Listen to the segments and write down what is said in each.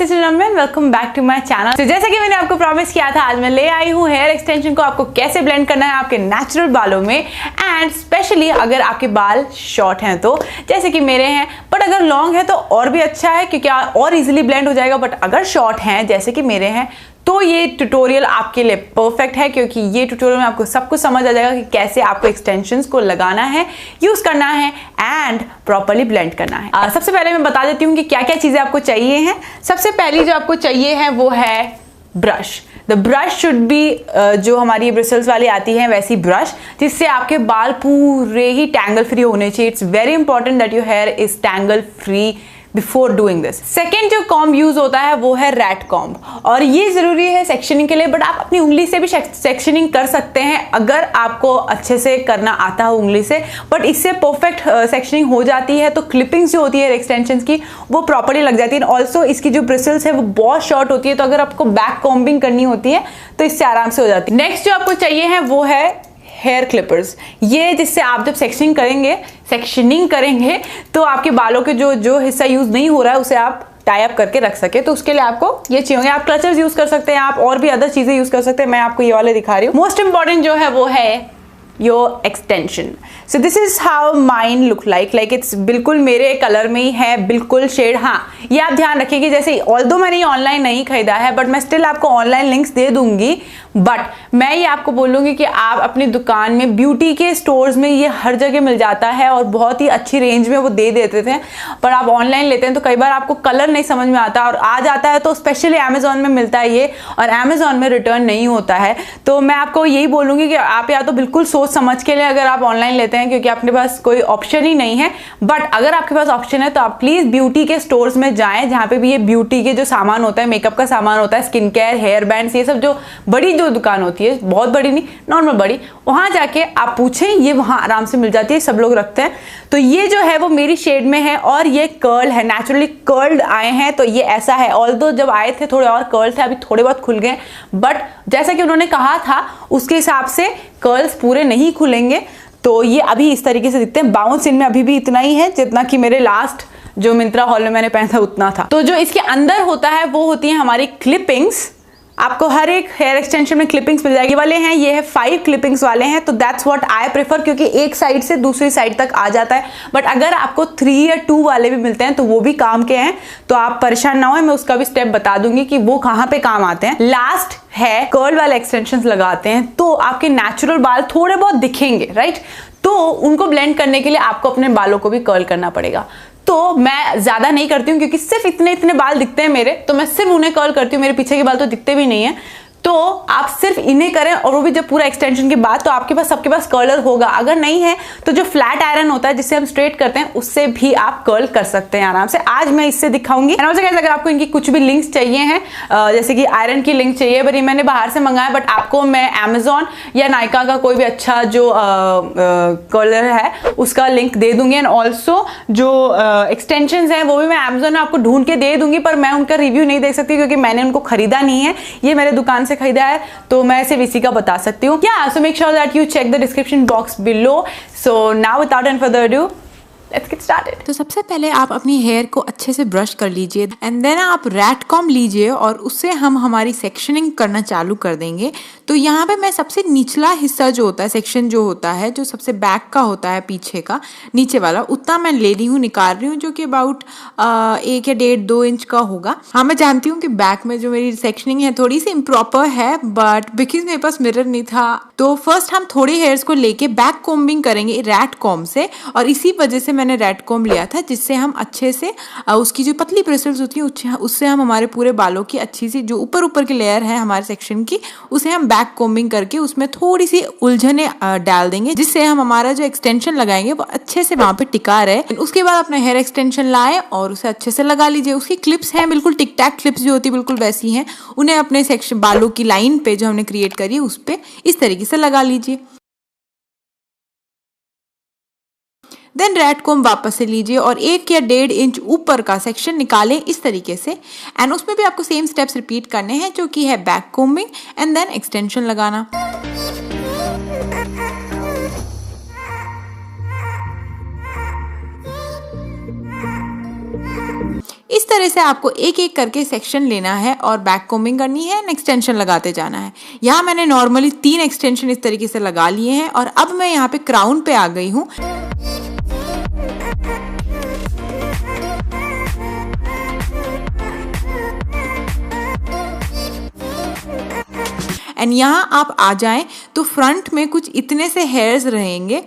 Welcome back to my channel. तो जैसे कि मैंने आपको प्रॉमिस किया था, आज मैं ले आई हूँ हेयर एक्सटेंशन को आपको कैसे ब्लेंड करना है आपके नेचुरल बालों में, एंड स्पेशली अगर आपके बाल शॉर्ट हैं तो, जैसे कि मेरे हैं, बट अगर लॉन्ग है तो और भी अच्छा है क्योंकि और इजीली ब्लेंड हो जाएगा। बट अगर शॉर्ट हैं जैसे कि मेरे हैं तो ये ट्यूटोरियल आपके लिए परफेक्ट है, क्योंकि ये ट्यूटोरियल में आपको सब कुछ समझ आ जाएगा कि कैसे आपको एक्सटेंशंस को लगाना है, यूज करना है एंड प्रॉपर्ली ब्लेंड करना है। सबसे पहले मैं बता देती हूँ कि क्या क्या चीजें आपको चाहिए हैं। सबसे पहली जो आपको चाहिए है वो है brush. The brush should be जो हमारी ब्रिसल्स वाली आती है वैसी ब्रश, जिससे आपके बाल पूरे ही टैंगल फ्री होने चाहिए। It's very important that your here is tangle free before doing this. Second जो कॉम्ब यूज होता है वो है रैट कॉम्ब, और ये जरूरी है सेक्शनिंग के लिए, बट आप अपनी उंगली से भी सेक्शनिंग कर सकते हैं अगर आपको अच्छे से करना आता हो उंगली से। बट इससे परफेक्ट सेक्शनिंग हो जाती है, तो क्लिपिंग्स जो होती है एक्सटेंशंस की वो प्रॉपर्ली लग जाती है। ऑल्सो इसकी जो ब्रिसल्स है वो बहुत शॉर्ट होती है, तो अगर आपको बैक कॉम्बिंग करनी होती है तो इससे आराम से हो जाती है। नेक्स्ट जो आपको चाहिए है वो है हेयर क्लिपर्स। ये जिससे आप जब सेक्शनिंग करेंगे तो आपके बालों के जो हिस्सा यूज नहीं हो रहा है उसे आप टाई अप करके रख सके, तो उसके लिए आपको ये चाहिए होंगे। आप क्लचर्स यूज कर सकते हैं, आप और भी अदर चीजें यूज कर सकते हैं। मैं आपको ये वाले दिखा रही हूँ। मोस्ट इंपॉर्टेंट जो है वो है your extension. So this is how mine look like it's बिल्कुल मेरे कलर में ही है, बिल्कुल शेड। हाँ, ये आप ध्यान रखिए, जैसे ऑल्दो मैंने ये ऑनलाइन नहीं खरीदा है, बट मैं स्टिल आपको ऑनलाइन लिंक्स दे दूंगी। बट मैं ये आपको बोलूंगी कि आप अपनी दुकान में, ब्यूटी के स्टोर्स में ये हर जगह मिल जाता है और बहुत ही अच्छी रेंज में वो दे देते थे। पर आप ऑनलाइन लेते हैं तो कई बार आपको कलर नहीं समझ में आता, और आ जाता है तो स्पेशली अमेजोन में मिलता है ये, और अमेजोन में रिटर्न नहीं होता है। तो मैं आपको यही बोलूंगी कि आप या तो बिल्कुल सोच समझ के लिए अगर आप ऑनलाइन लेते हैं, क्योंकि आपके पास कोई ऑप्शन ही नहीं है। बट अगर आपके पास ऑप्शन है तो आप प्लीज ब्यूटी के स्टोर्स में जाएं, जहां पे भी ये ब्यूटी के जो सामान होता है, मेकअप का सामान होता है, स्किन केयर, हेयर बैंड्स, ये सब जो बड़ी जो दुकान होती है, बहुत बड़ी नहीं, नॉर्मल बड़ी, वहां जाके आप पूछें, ये वहां आराम से मिल जाती है, सब लोग रखते हैं। तो ये जो है वो मेरी शेड में है, और ये कर्ल है, नेचुरली कर्ल्ड आए हैं, तो ये ऐसा है। ऑल्दो जब आए थे थोड़े और कर्ल थे, अभी थोड़े बहुत खुल गए, बट जैसा कि उन्होंने कहा था उसके हिसाब से कर्ल्स पूरे नहीं खुलेंगे। तो ये अभी इस तरीके से दिखते हैं। बाउंस इनमें अभी भी इतना ही है जितना कि मेरे लास्ट जो मिंत्रा हॉल में मैंने पहना था उतना था। तो जो इसके अंदर होता है वो होती है हमारी क्लिपिंग्स। आपको हर एक हेयर एक्सटेंशन में क्लिपिंग्स मिल जाएगी। वाले हैं, ये है 5 क्लिपिंग्स वाले हैं, तो दैट्स व्हाट आई प्रेफर, क्योंकि एक साइड से दूसरी साइड तक आ जाता है। बट अगर आपको 3 या 2 वाले भी मिलते हैं तो वो भी काम के हैं, तो आप परेशान ना हो, मैं उसका भी स्टेप बता दूंगी कि वो कहाँ पे काम आते हैं। लास्ट है कर्ल वाले एक्सटेंशंस लगाते हैं तो आपके नेचुरल बाल थोड़े बहुत दिखेंगे, राइट? तो उनको ब्लेंड करने के लिए आपको अपने बालों को भी कर्ल करना पड़ेगा। तो मैं ज्यादा नहीं करती हूँ, क्योंकि सिर्फ इतने बाल दिखते हैं मेरे, तो मैं सिर्फ उन्हें कर्ल करती हूँ। मेरे पीछे के बाल तो दिखते भी नहीं है, तो आप सिर्फ इन्हें करें, और वो भी जब पूरा एक्सटेंशन के बाद, तो आपके पास सबके पास कर्लर होगा। अगर नहीं है तो जो फ्लैट आयरन होता है जिससे हम स्ट्रेट करते हैं, उससे भी आप कर्ल कर सकते हैं आराम से। आज मैं इससे दिखाऊंगी। अगर आपको इनकी कुछ भी लिंक्स चाहिए हैं, जैसे कि आयरन की लिंक चाहिए, बट ये मैंने बाहर से मंगाया, बट आपको मैं अमेजोन या नायका का कोई भी अच्छा जो कर्लर है उसका लिंक दे दूंगी। एंड ऑल्सो जो एक्सटेंशन है वो भी मैं अमेजोन में आपको ढूंढ के दे दूंगी, पर मैं उनका रिव्यू नहीं देख सकती क्योंकि मैंने उनको खरीदा नहीं है। ये मेरे दुकान से खरीदा है, तो मैं सिर्फ इसी का बता सकती हूँ। So make sure that you check the description box below. So now without any further ado, let's get started. तो सबसे पहले आप अपनी हेयर को अच्छे से ब्रश कर लीजिए, एंड देन आप रैट कॉम्ब लीजिए, और उससे हम हमारी सेक्शनिंग करना चालू कर देंगे। तो यहाँ पे मैं सबसे निचला हिस्सा जो होता है, सेक्शन जो होता है, जो सबसे बैक का होता है, पीछे का नीचे वाला, उतना मैं ले रही हूँ, निकाल रही हूँ, जो कि अबाउट 1 या 1.5-2 इंच का होगा। हाँ, मैं जानती हूँ कि बैक में जो मेरी सेक्शनिंग है थोड़ी सी इम्प्रॉपर है, बट बिकॉज मेरे पास मिरर नहीं था, तो फर्स्ट हम थोड़े हेयर्स को लेके बैक कॉम्बिंग करेंगे रैट कॉम्ब से। और इसी वजह से मैंने रैट कॉम्ब लिया था, जिससे हम अच्छे से उसकी जो पतली ब्रिसल्स होती हैं उससे हम हमारे पूरे बालों की अच्छी सी जो ऊपर की लेयर है हमारे सेक्शन की, उसे हम बैक कॉम्बिंग करके उसमें थोड़ी सी उलझने डाल देंगे, जिससे हम हमारा जो एक्सटेंशन लगाएंगे वो अच्छे से वहां पे टिका रहे। उसके बाद अपना हेयर एक्सटेंशन लाए और उसे अच्छे से लगा लीजिए। उसकी क्लिप्स हैं बिल्कुल टिक टैक क्लिप्स जो होती है, बिल्कुल वैसी हैं। उन्हें अपने सेक्शन बालों की लाइन पे जो हमने क्रिएट करी है उस पे इस तरीके से लगा लीजिए। देन रैट कॉम्ब वापस से लीजिए और 1 या 1.5 इंच ऊपर का सेक्शन निकालें इस तरीके से, एंड उसमें भी आपको सेम स्टेप्स रिपीट करने हैं, जो कि है back combing and then extension लगाना। इस तरह से आपको एक एक करके सेक्शन लेना है और बैक कोमिंग करनी है एंड एक्सटेंशन लगाते जाना है। यहाँ मैंने नॉर्मली 3 एक्सटेंशन इस तरीके से लगा लिए हैं और अब मैं यहाँ पे क्राउन पे आ गई हूँ। एंड यहाँ आप आ जाएं तो फ्रंट में कुछ इतने से हेयर्स रहेंगे,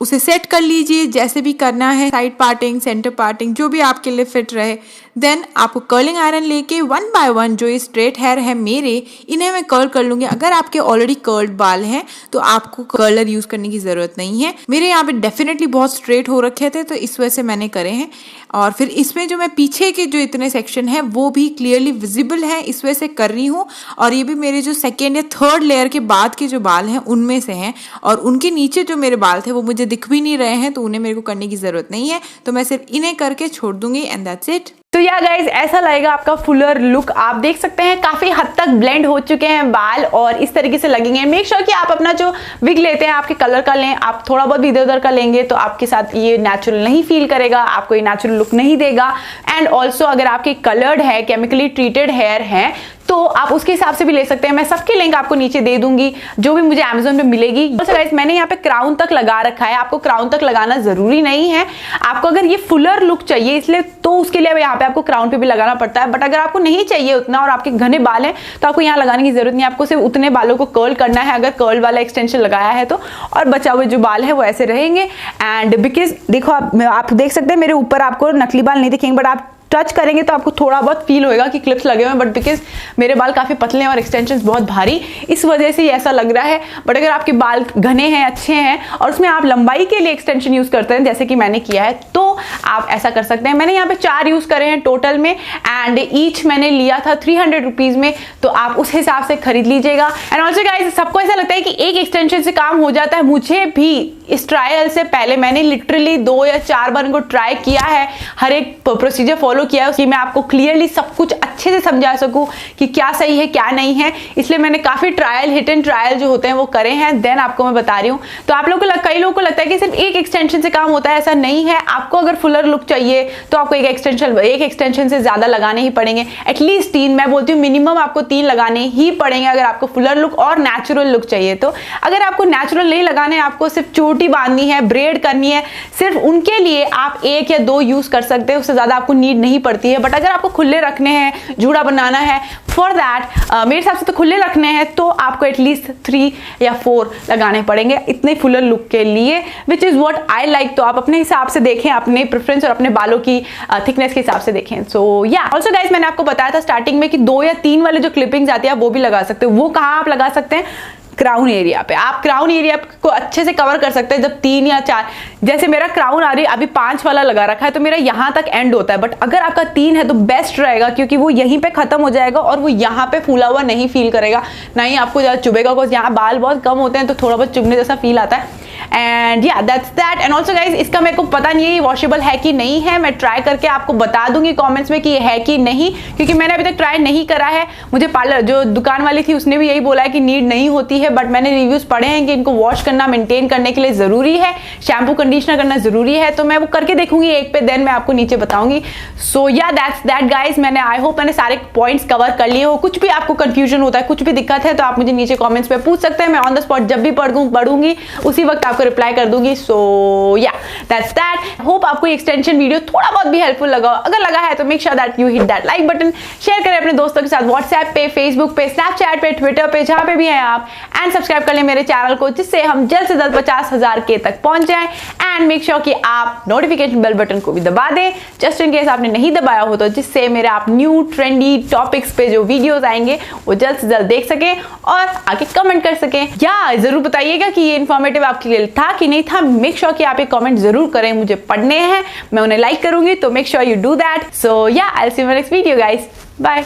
उसे सेट कर लीजिए जैसे भी करना है, साइड पार्टिंग, सेंटर पार्टिंग, जो भी आपके लिए फिट रहे। देन आपको कर्लिंग आयरन लेके 1 बाय 1 जो ये स्ट्रेट हेयर है मेरे, इन्हें मैं कर्ल कर लूँगी। अगर आपके ऑलरेडी कर्ल्ड बाल हैं तो आपको कर्लर यूज़ करने की ज़रूरत नहीं है। मेरे यहाँ पे डेफिनेटली बहुत स्ट्रेट हो रखे थे तो इस वजह से मैंने करे हैं। और फिर इसमें जो मैं पीछे के जो इतने सेक्शन है वो भी क्लियरली विजिबल है, इस वजह से कर रही हूँ। और ये भी मेरे जो 2nd या 3rd लेयर के बाद के जो बाल हैं उनमें से हैं, और उनके नीचे जो मेरे बाल थे वो मुझे दिख भी नहीं रहे हैं तो उन्हें मेरे को करने की ज़रूरत नहीं है, तो मैं सिर्फ इन्हें करके छोड़ दूंगी एंड दैट्स इट। तो या गाइज ऐसा लगेगा आपका फुलर लुक। आप देख सकते हैं काफी हद तक ब्लेंड हो चुके हैं बाल और इस तरीके से लगेंगे। मेक श्योर कि आप अपना जो विग लेते हैं आपके कलर का लें। आप थोड़ा बहुत इधर उधर का लेंगे तो आपके साथ ये नेचुरल नहीं फील करेगा, आपको ये नेचुरल लुक नहीं देगा। एंड ऑल्सो अगर आपके कलर्ड है, केमिकली ट्रीटेड हेयर है तो आप उसके हिसाब से भी ले सकते हैं। मैं सबकी लिंक आपको नीचे दे दूंगी जो भी मुझे Amazon पे मिलेगी। तो गाइस मैंने यहाँ पे क्राउन तक लगा रखा है, आपको क्राउन तक लगाना जरूरी नहीं है। आपको अगर ये फुलर लुक चाहिए इसलिए तो उसके लिए यहाँ पे आपको क्राउन पे भी लगाना पड़ता है। बट अगर आपको नहीं चाहिए उतना और आपके घने बाल हैं तो आपको यहाँ लगाने की जरूरत नहीं है। आपको सिर्फ उतने बालों को कर्ल करना है अगर कर्ल वाला एक्सटेंशन लगाया है तो, और बचा हुए जो बाल है वो ऐसे रहेंगे। एंड बिकॉज देखो आप देख सकते हैं मेरे ऊपर आपको नकली बाल नहीं दिखेंगे, बट आप टच करेंगे तो आपको थोड़ा बहुत फील होएगा कि क्लिप्स लगे हुए हैं। बट बिकॉज मेरे बाल काफी पतले हैं और एक्सटेंशंस बहुत भारी, इस वजह से ऐसा लग रहा है। बट अगर आपके बाल घने हैं, अच्छे हैं और उसमें आप लंबाई के लिए एक्सटेंशन यूज करते हैं जैसे कि मैंने किया है तो आप ऐसा कर सकते हैं। मैंने यहाँ पे 4 यूज करे हैं टोटल में एंड ईच मैंने लिया था 300 रुपीज में, तो आप उस हिसाब से खरीद लीजिएगा। एंड ऑल्सो गाइस सबको ऐसा लगता है कि एक एक्सटेंशन से काम हो जाता है। मुझे भी इस ट्रायल से पहले मैंने लिटरली 2 या 4 बार इनको ट्राई किया है, हर एक प्रोसीजर फॉलो किया है कि मैं आपको क्लियरली सब कुछ अच्छे से समझा सकूं कि क्या सही है क्या नहीं है। इसलिए मैंने काफी ट्रायल, हिट एंड ट्रायल जो होते हैं वो करे हैं, देन आपको मैं बता रही हूँ। तो आप लोगों को कई लोगों को लगता है कि सिर्फ एक एक्सटेंशन से काम होता है, ऐसा नहीं है। आपको अगर फुलर लुक चाहिए तो आपको एक एक्सटेंशन से ज्यादा लगाने ही पड़ेंगे, एटलीस्ट 3। मैं बोलती हूँ मिनिमम आपको 3 लगाने ही पड़ेंगे अगर आपको फुलर लुक और नेचुरल लुक चाहिए तो। अगर आपको नेचुरल नहीं लगाने, आपको सिर्फ चोटी बांधनी है, ब्रेड करनी है, सिर्फ उनके लिए आप 1 या 2 यूज कर सकते हैं, उससे ज्यादा आपको नीड नहीं पड़ती है। बट अगर आपको खुले रखने हैं, जूड़ा बनाना है, फॉर दैट मेरे हिसाब से तो खुले रखने हैं तो आपको एटलीस्ट 3 या 4 लगाने पड़ेंगे इतने फुलर लुक के लिए, which is what I like. तो आप अपने हिसाब से देखें, अपने प्रेफरेंस और अपने बालों की थिकनेस के हिसाब से देखें। सो या ऑल्सो गाइस मैंने आपको बताया था स्टार्टिंग में कि 2 या 3 वाले जो क्लिपिंग्स आती है वो भी लगा सकते हो। वो कहाँ आप लगा सकते हैं? क्राउन एरिया पे। आप क्राउन एरिया को अच्छे से कवर कर सकते हैं जब 3 या 4, जैसे मेरा क्राउन आ रही अभी 5 वाला लगा रखा है तो मेरा यहाँ तक एंड होता है। बट अगर आपका 3 है तो बेस्ट रहेगा क्योंकि वो यहीं पे खत्म हो जाएगा और वो यहाँ पे फूला हुआ नहीं फील करेगा, ना ही आपको ज्यादा चुभेगा। बिकॉज यहाँ बाल बहुत कम होते हैं तो थोड़ा बहुत चुभने जैसा फील आता है। एंड या that's that. And also guys इसका मेरे को पता नहीं है वॉशेबल है कि नहीं है, मैं ट्राई करके आपको बता दूंगी कमेंट्स में कि ये है कि नहीं, क्योंकि मैंने अभी तक ट्राई नहीं करा है। मुझे पार्लर जो दुकान वाली थी उसने भी यही बोला है कि नीड नहीं होती है, बट मैंने रिव्यूज पढ़े हैं कि इनको वॉश करना, मेंटेन करने के लिए जरूरी है, शैम्पू कंडीशनर करना जरूरी है। तो मैं वो करके देखूंगी एक पे, देन मैं आपको नीचे बताऊंगी। सो या दैट्स दैट गाइज। मैंने आई होप मैंने सारे पॉइंट्स कवर कर लिए हो। कुछ भी आपको कंफ्यूजन होता है, कुछ भी दिक्कत है तो आप मुझे नीचे कमेंट्स पे पूछ सकते हैं। मैं ऑन द स्पॉट जब भी पढ़ूंगी उसी वक्त आपको रिप्लाई कर दूंगी। सो या दैट्स दैट। होप आपको एक्सटेंशन वीडियो थोड़ा बहुत भी हेल्पफुल लगा। अगर लगा है तो make sure that you hit that like button, share करें अपने दोस्तों के साथ व्हाट्सएप पे, फेसबुक पे, स्नैपचैट पे, ट्विटर पे, जहां पे भी हैं आप। एंड सब्सक्राइब कर लें मेरे चैनल को जिससे हम जल्द से जल्द 50,000 के तक पहुंच जाएं। एंड मेक श्योर कि आप नोटिफिकेशन बेल बटन को भी दबा दें जस्ट इन केस आपने नहीं दबाया हो तो, जिससे मेरे आप न्यू ट्रेंडी टॉपिक्स पे जो वीडियोस आएंगे वो जल्द से जल्द देख सकें और आके कमेंट कर सकें। या जरूर बताइएगा कि ये इन्फॉर्मेटिव आपके लिए था कि नहीं था। मेक श्योर कि आप ये कमेंट जरूर करें, मुझे पढ़ने हैं, मैं उन्हें लाइक करूंगी। तो make sure you do that. So yeah I will see you in the next video guys, bye.